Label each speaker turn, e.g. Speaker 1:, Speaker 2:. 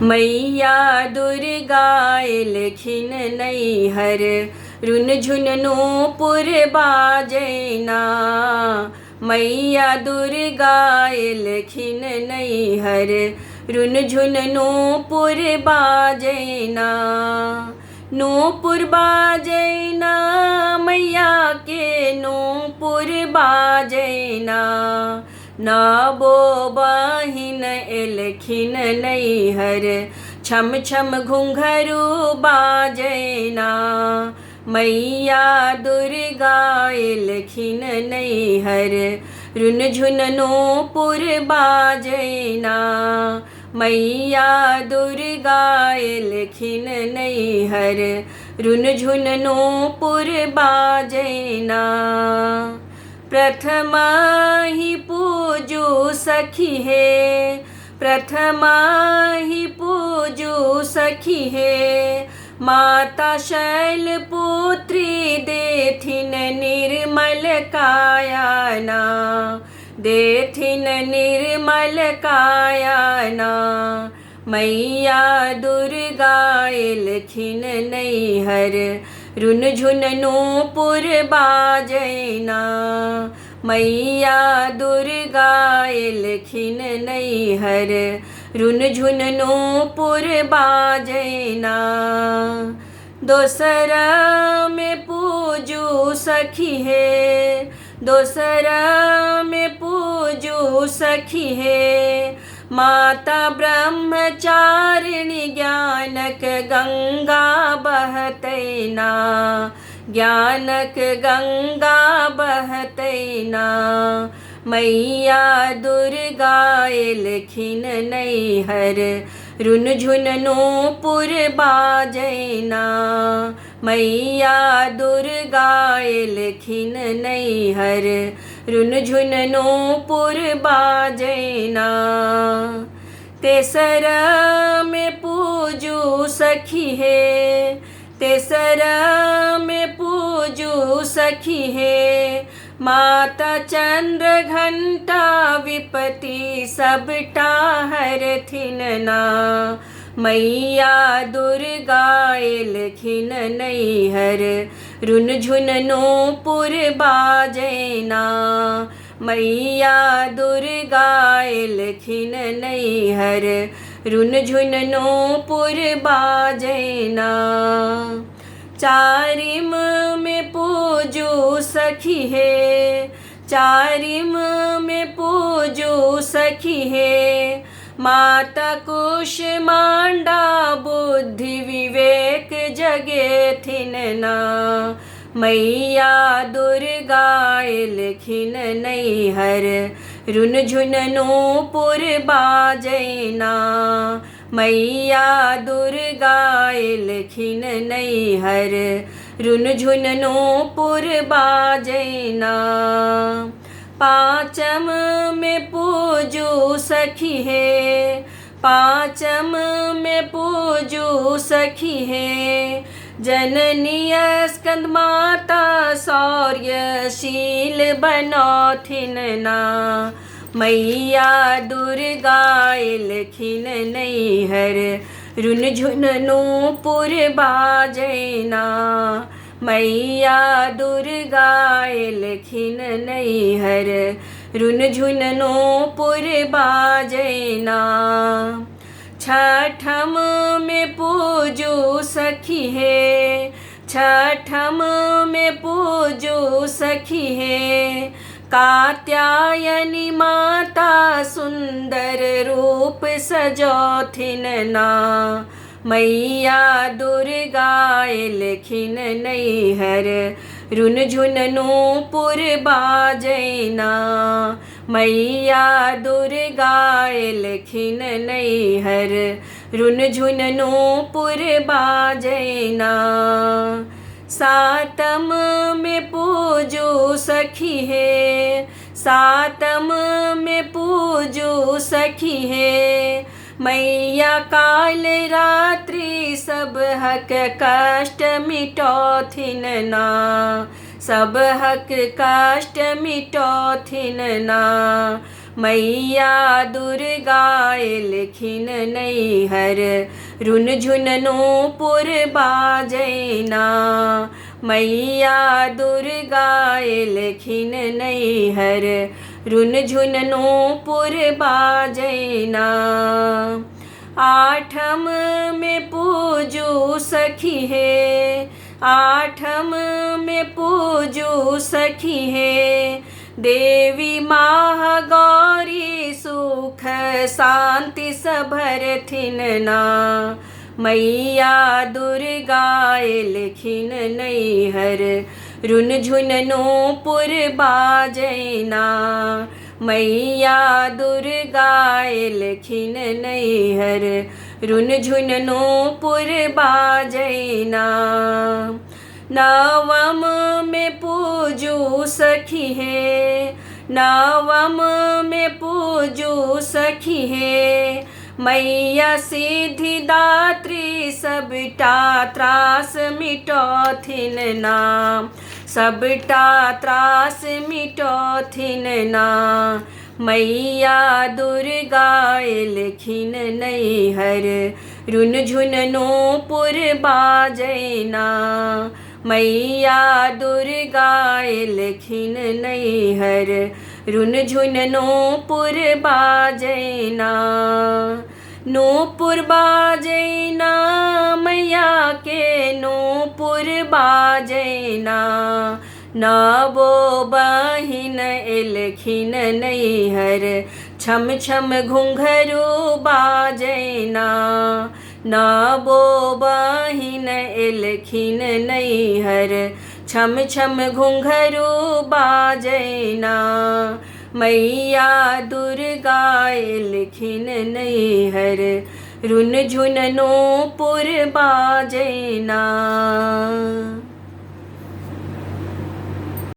Speaker 1: मैया दुर्गा एलखिन नैहर रुनझुननो पुर बाजैना। मैया दुर्गा एलखिन नैहर रुनझुननो पुर बाजैना। नूपुर बाजैना मैया के नूपुर बाजैना। नाबो बहिन एलखिन नैहर छम छम घुंघरू बाजैना। मैया दुर्गा एलखिन नैहर रुनझुननो पुर बाजैना। मैया दुर्गा एलखिन नैहर रुनझुननो पुर बाजैना। प्रथमा ही पूजू सखी है, प्रथमा ही पूजू सखी है। माता शैलपुत्री देथिन निर्मल कायाना। देथिन निर्मल कायाना। मैया दुर्गा एलखिन नैहर रुनझुननो पुर बाजैना। मैया दुर्गा एलखिन नैहर रुनझुननो पुर बाजैना। दोसरा में पूजू सखी है, दोसरा में पूजू सखी है। माता ब्रह्मचारिणी ज्ञानक गंगा बहतैना। ज्ञानक गंगा बहतैना। मैया दुर्गा एलखिन नैहर रुनझुननो पुर बाजैना। मैया दुर्गा एलखिन नैहर रुनझुननो पुर बाजैना। तेसरा में पूजू सखी है, तेसरा में पूजू सखी है। माता चंद्र घंटा विपति सबटा हरथिन ना। मैया दुर्गा एलखिन नैहर रुनझुननो पुर बाजैना। मैया दुर्गा एलखिन नैहर रुनझुननो पुर बाजैना। चारिम में पूजू सखी है, चारिम में पूजू सखी है। माता कुष्मांडा बुद्धि विवेक जगेथिन ना। मैया दुर्गा एलखिन नैहर रुनझुननो पुर बाजैना। मैया दुर्गा एलखिन नैहर रुनझुननो पुर बाजैना। पाँचम में पूजू सखी है, पाँचम में पूजू सखी है। जननी स्कंद माता शौर्यशील बनौथिन ना। मैया दुर्गा एलखिन नैहर रुनझुननो पुर बाजैना। मैया दुर्गा एलखिन नैहर रुनझुननो पुर बाजैना। छठम में पूजू सखी है, छठम में पूजू सखी है। कात्यायनी माता सुंदर रूप सजौथिन ना। मैया दुर्गा एलखिन नैहर रुनझुननो पुर बाजैना। मैया दुर्गा एलखिन नैहर रुनझुननो पुर बाजैना। सातम में पूजू सखी है, सातम में पूजू सखी है। मैया काल रात्रि सब हक कष्ट मिटौथिन ना। सब हक कष्ट मिटौथिन ना। मैया दुर्गा एलखिन नैहर रुन झुननोपुर बाजैना। मैया दुर्गा एलखिन नैहर रुन झुननोपुर बाजैना। आठम में पूजू सखी है, आठम में पूजू सखी है, देवी माँ गौरी सुख शांति सभर थिन ना। मैया दुर्गा एलखिन नैहर रुन झुननोपुर बाजैना। मैया दुर्गा एलखिन नैहर रुन झुननोपुर बाजैना। नवम में पूजू सखी है, नवम में पूजू सखी है, मैया सिद्धिदात्री सबटा त्रास मिटौथिन नाम। सबटा त्रास मिटौथिन ना। मैया दुर्गा एलखिन नैहर रुन झुननोपुर बाजैना। मैया दुर्गा एलखिन नैहर रुन झुननोपुर बाजैना। नूपुर बाजैना मैया के नूपुर बाजैना। नवो बहिन एलखिन नैहर छम छम घुंघरू बाजैना। नवो बहिन एलखिन नैहर छम छम घुंघरू बाजैना। मैया दुर्गा एलखिन नैहर रुन झुननोपुर बाजैना।